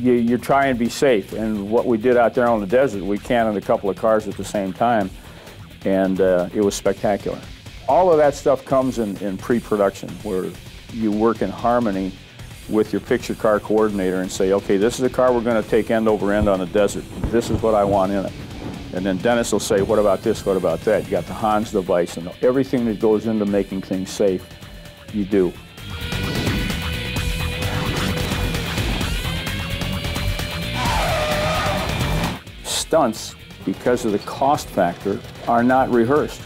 you try and be safe. And what we did out there on the desert, we cannoned a couple of cars at the same time, and it was spectacular. All of that stuff comes in pre-production, where you work in harmony with your picture car coordinator and say, okay, this is a car we're going to take end over end on the desert. This is what I want in it. And then Dennis will say, what about this, what about that? You got the Hans device and everything that goes into making things safe, you do. Stunts, because of the cost factor, are not rehearsed.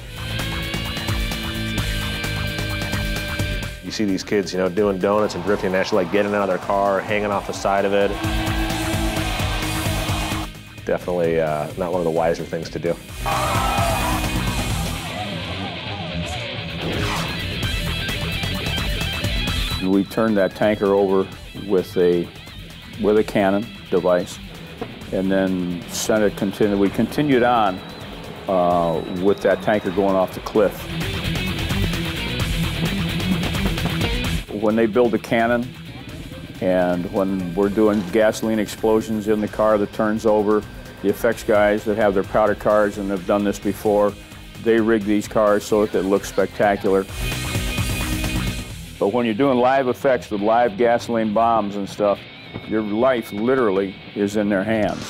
You see these kids, you know, doing donuts and drifting and actually like getting out of their car, hanging off the side of it. Definitely not one of the wiser things to do. We turned that tanker over with a cannon device, and then sent it. We continued on with that tanker going off the cliff. When they build a cannon, and when we're doing gasoline explosions in the car that turns over, the effects guys that have their powder cars and have done this before, they rig these cars so that they look spectacular. But when you're doing live effects with live gasoline bombs and stuff, your life literally is in their hands.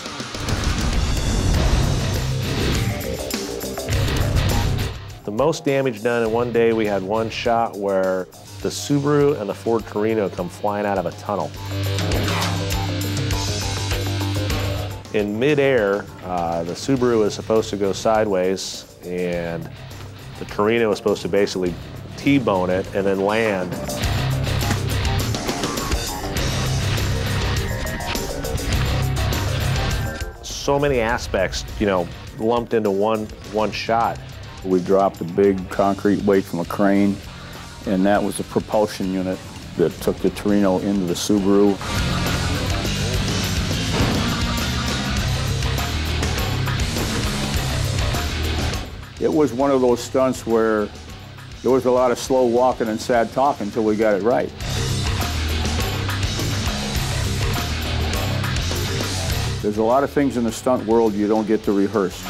The most damage done in one day, we had one shot where the Subaru and the Ford Torino come flying out of a tunnel. In midair, the Subaru is supposed to go sideways, and the Torino is supposed to basically T-bone it and then land. So many aspects, you know, lumped into one shot. We dropped a big concrete weight from a crane, and that was the propulsion unit that took the Torino into the Subaru. It was one of those stunts where there was a lot of slow walking and sad talking until we got it right. There's a lot of things in the stunt world you don't get to rehearse.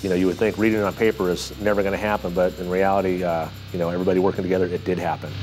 You know, you would think reading it on paper is never going to happen, but in reality, you know, everybody working together, it did happen.